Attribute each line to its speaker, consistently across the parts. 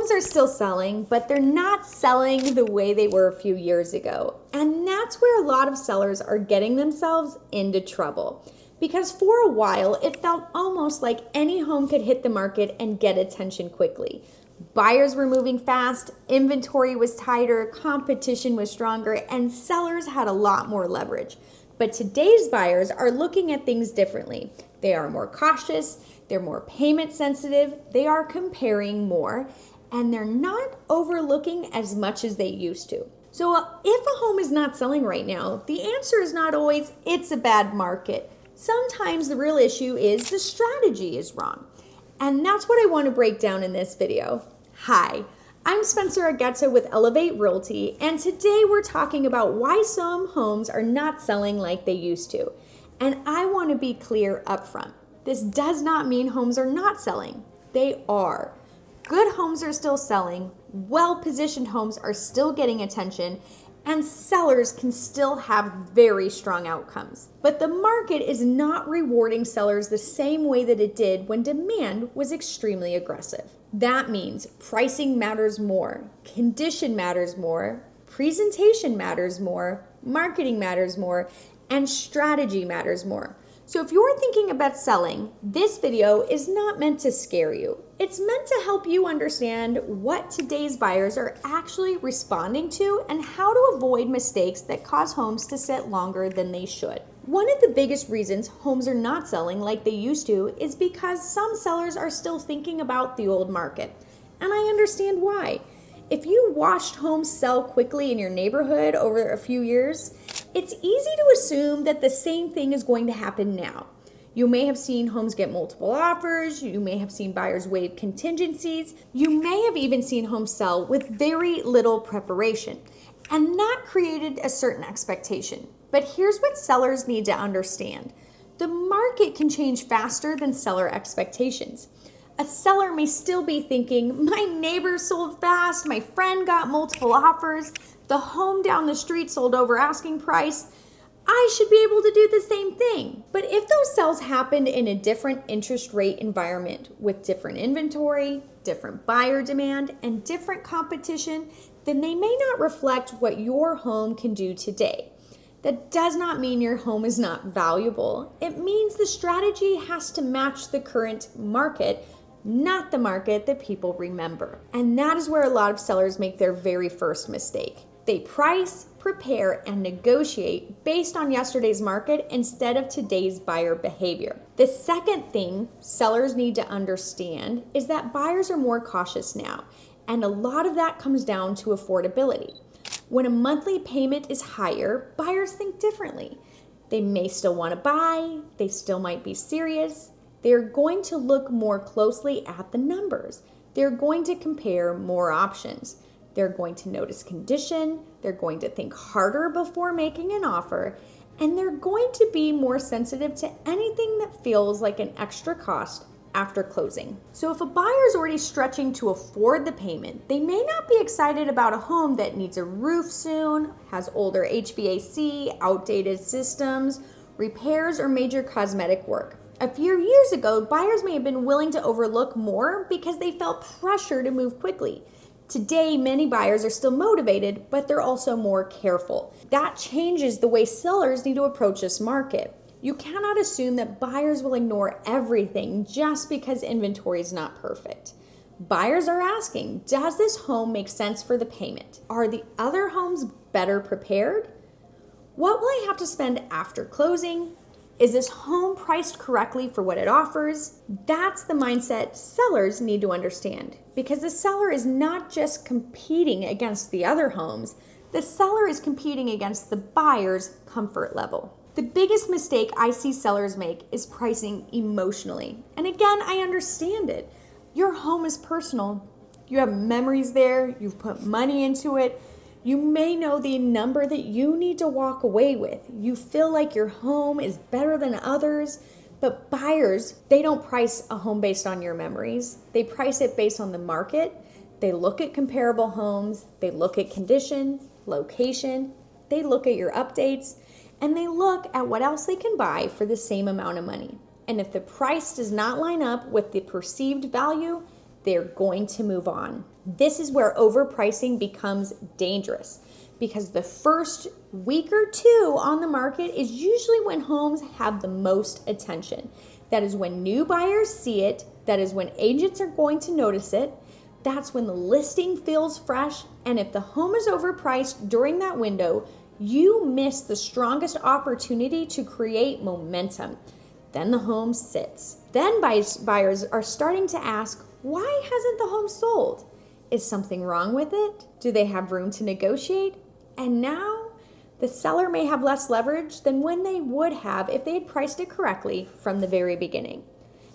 Speaker 1: Homes are still selling, but they're not selling the way they were a few years ago. And that's where a lot of sellers are getting themselves into trouble. Because for a while, it felt almost like any home could hit the market and get attention quickly. Buyers were moving fast, inventory was tighter, competition was stronger, and sellers had a lot more leverage. But today's buyers are looking at things differently. They are more cautious, they're more payment sensitive, they are comparing more, and they're not overlooking as much as they used to. So if a home is not selling right now, the answer is not always, it's a bad market. Sometimes the real issue is the strategy is wrong. And that's what I want to break down in this video. Hi, I'm Spencer Agetta with Elevate Realty, and today we're talking about why some homes are not selling like they used to. And I want to be clear up front. This does not mean homes are not selling. They are. Good homes are still selling, well-positioned homes are still getting attention, and sellers can still have very strong outcomes. But the market is not rewarding sellers the same way that it did when demand was extremely aggressive. That means pricing matters more, condition matters more, presentation matters more, marketing matters more, and strategy matters more. So if you're thinking about selling, this video is not meant to scare you. It's meant to help you understand what today's buyers are actually responding to and how to avoid mistakes that cause homes to sit longer than they should. One of the biggest reasons homes are not selling like they used to is because some sellers are still thinking about the old market. And I understand why. If you watched homes sell quickly in your neighborhood over a few years, it's easy to assume that the same thing is going to happen now. You may have seen homes get multiple offers, you may have seen buyers waive contingencies, you may have even seen homes sell with very little preparation, and that created a certain expectation. But here's what sellers need to understand. The market can change faster than seller expectations. A seller may still be thinking, my neighbor sold fast, my friend got multiple offers, the home down the street sold over asking price. I should be able to do the same thing. But if those sales happened in a different interest rate environment with different inventory, different buyer demand, and different competition, then they may not reflect what your home can do today. That does not mean your home is not valuable. It means the strategy has to match the current market, not the market that people remember. And that is where a lot of sellers make their very first mistake. They price, prepare, and negotiate based on yesterday's market instead of today's buyer behavior. The second thing sellers need to understand is that buyers are more cautious now, and a lot of that comes down to affordability. When a monthly payment is higher, buyers think differently. They may still want to buy, they still might be serious. They're going to look more closely at the numbers. They're going to compare more options. They're going to notice condition, they're going to think harder before making an offer, and they're going to be more sensitive to anything that feels like an extra cost after closing. So if a buyer is already stretching to afford the payment, they may not be excited about a home that needs a roof soon, has older HVAC, outdated systems, repairs, or major cosmetic work. A few years ago, buyers may have been willing to overlook more because they felt pressure to move quickly. Today, many buyers are still motivated, but they're also more careful. That changes the way sellers need to approach this market. You cannot assume that buyers will ignore everything just because inventory is not perfect. Buyers are asking, does this home make sense for the payment? Are the other homes better prepared? What will I have to spend after closing? Is this home priced correctly for what it offers? That's the mindset sellers need to understand, because the seller is not just competing against the other homes, the seller is competing against the buyer's comfort level. The biggest mistake I see sellers make is pricing emotionally. And again, I understand it. Your home is personal. You have memories there, you've put money into it. You may know the number that you need to walk away with. You feel like your home is better than others, but buyers, they don't price a home based on your memories. They price it based on the market. They look at comparable homes. They look at condition, location. They look at your updates, and they look at what else they can buy for the same amount of money. And if the price does not line up with the perceived value, they're going to move on. This is where overpricing becomes dangerous because the first week or two on the market is usually when homes have the most attention. That is when new buyers see it. That is when agents are going to notice it. That's when the listing feels fresh. And if the home is overpriced during that window, you miss the strongest opportunity to create momentum. Then the home sits. Then buyers are starting to ask, why hasn't the home sold? Is something wrong with it? Do they have room to negotiate? And now the seller may have less leverage than when they would have if they had priced it correctly from the very beginning.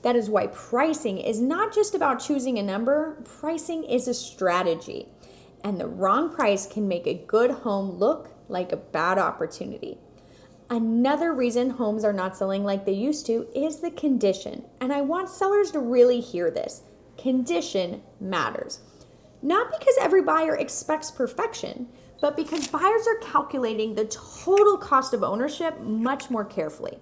Speaker 1: That is why pricing is not just about choosing a number. Pricing is a strategy. And the wrong price can make a good home look like a bad opportunity. Another reason homes are not selling like they used to is the condition. And I want sellers to really hear this. Condition matters. Not because every buyer expects perfection, but because buyers are calculating the total cost of ownership much more carefully.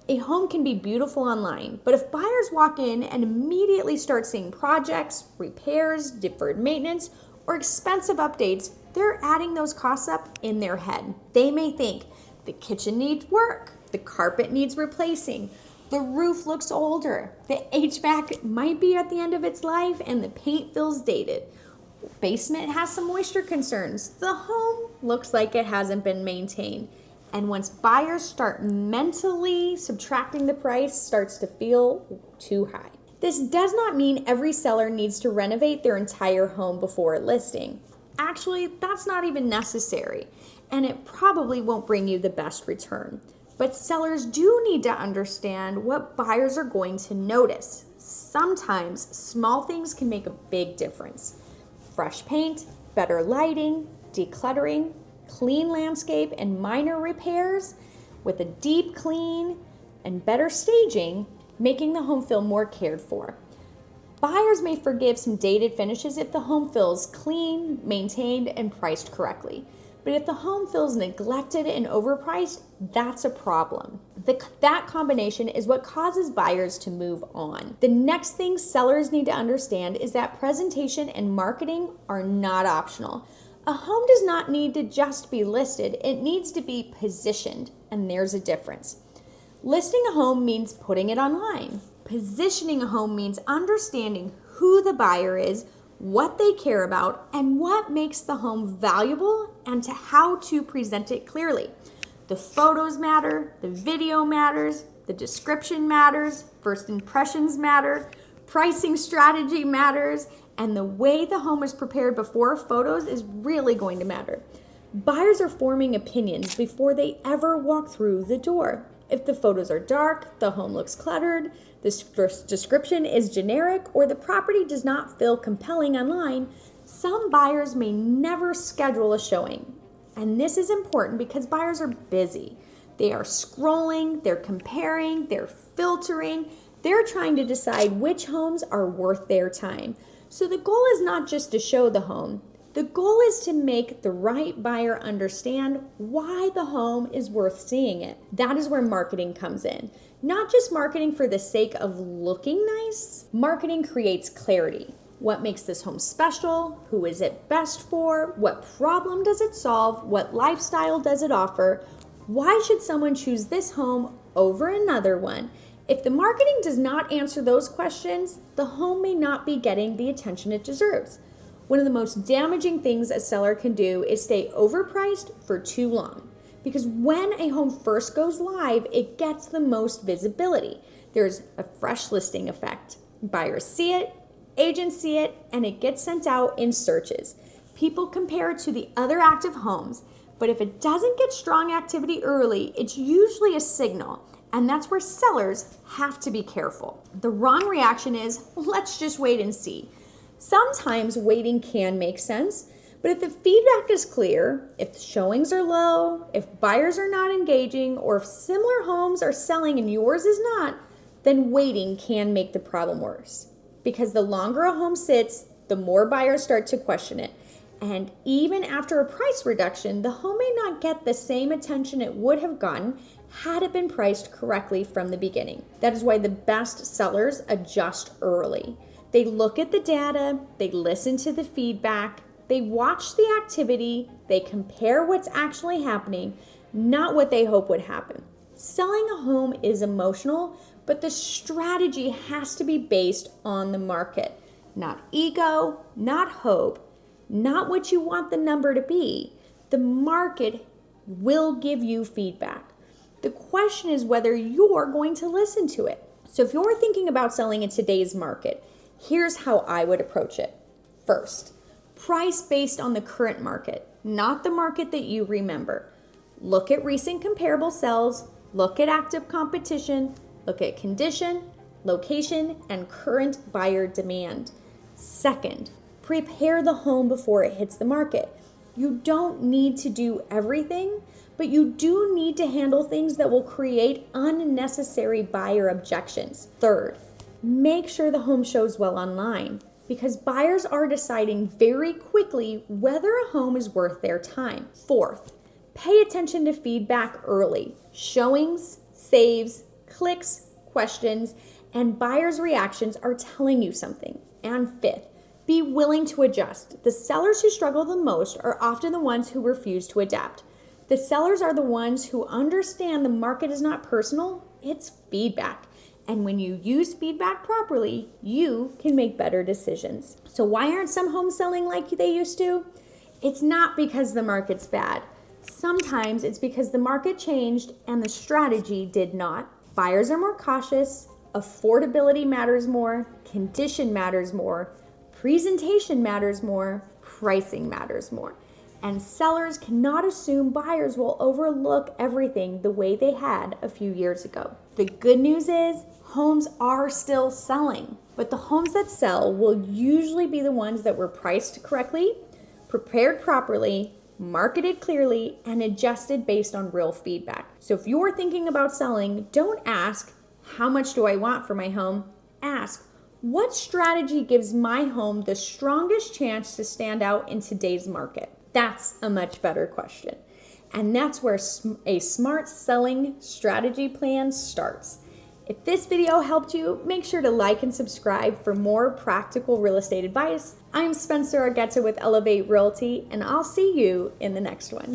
Speaker 1: A home can be beautiful online, but if buyers walk in and immediately start seeing projects, repairs, deferred maintenance, or expensive updates, they're adding those costs up in their head. They may think the kitchen needs work, the carpet needs replacing, the roof looks older, the HVAC might be at the end of its life, and the paint feels dated. Basement has some moisture concerns. The home looks like it hasn't been maintained. And once buyers start mentally subtracting, the price starts to feel too high. This does not mean every seller needs to renovate their entire home before listing. Actually, that's not even necessary, and it probably won't bring you the best return. But sellers do need to understand what buyers are going to notice. Sometimes small things can make a big difference. Fresh paint, better lighting, decluttering, clean landscape, and minor repairs with a deep clean and better staging, making the home feel more cared for. Buyers may forgive some dated finishes if the home feels clean, maintained, and priced correctly. But if the home feels neglected and overpriced, that's a problem. That combination is what causes buyers to move on. The next thing sellers need to understand is that presentation and marketing are not optional. A home does not need to just be listed, it needs to be positioned, and there's a difference. Listing a home means putting it online. Positioning a home means understanding who the buyer is, what they care about, and what makes the home valuable, and to how to present it clearly. The photos matter, the video matters, the description matters, first impressions matter, pricing strategy matters, and the way the home is prepared before photos is really going to matter. Buyers are forming opinions before they ever walk through the door. If the photos are dark, the home looks cluttered, the description is generic, or the property does not feel compelling online, some buyers may never schedule a showing. And this is important because buyers are busy. They are scrolling, they're comparing, they're filtering, they're trying to decide which homes are worth their time. So the goal is not just to show the home. The goal is to make the right buyer understand why the home is worth seeing it. That is where marketing comes in. Not just marketing for the sake of looking nice. Marketing creates clarity. What makes this home special? Who is it best for? What problem does it solve? What lifestyle does it offer? Why should someone choose this home over another one? If the marketing does not answer those questions, the home may not be getting the attention it deserves. One of the most damaging things a seller can do is stay overpriced for too long. Because when a home first goes live, it gets the most visibility. There's a fresh listing effect. Buyers see it, agents see it, and it gets sent out in searches. People compare it to the other active homes, but if it doesn't get strong activity early, it's usually a signal. And that's where sellers have to be careful. The wrong reaction is, let's just wait and see. Sometimes waiting can make sense, but if the feedback is clear, if showings are low, if buyers are not engaging, or if similar homes are selling and yours is not, then waiting can make the problem worse. Because the longer a home sits, the more buyers start to question it. And even after a price reduction, the home may not get the same attention it would have gotten had it been priced correctly from the beginning. That is why the best sellers adjust early. They look at the data, they listen to the feedback, they watch the activity, they compare what's actually happening, not what they hope would happen. Selling a home is emotional, but the strategy has to be based on the market. Not ego, not hope, not what you want the number to be. The market will give you feedback. The question is whether you're going to listen to it. So if you're thinking about selling in today's market, here's how I would approach it. First, price based on the current market, not the market that you remember. Look at recent comparable sales, look at active competition, look at condition, location, and current buyer demand. Second, prepare the home before it hits the market. You don't need to do everything, but you do need to handle things that will create unnecessary buyer objections. Third, make sure the home shows well online because buyers are deciding very quickly whether a home is worth their time. Fourth, pay attention to feedback early. Showings, saves, clicks, questions, and buyers' reactions are telling you something. And fifth, be willing to adjust. The sellers who struggle the most are often the ones who refuse to adapt. The sellers are the ones who understand the market is not personal, it's feedback. And when you use feedback properly, you can make better decisions. So why aren't some homes selling like they used to? It's not because the market's bad. Sometimes it's because the market changed and the strategy did not. Buyers are more cautious, affordability matters more, condition matters more, presentation matters more, pricing matters more. And sellers cannot assume buyers will overlook everything the way they had a few years ago. The good news is homes are still selling, but the homes that sell will usually be the ones that were priced correctly, prepared properly, marketed clearly, and adjusted based on real feedback. So if you're thinking about selling, don't ask, how much do I want for my home? Ask, what strategy gives my home the strongest chance to stand out in today's market? That's a much better question. And that's where a smart selling strategy plan starts. If this video helped you, make sure to like and subscribe for more practical real estate advice. I'm Spencer Argueta with Elevate Realty, and I'll see you in the next one.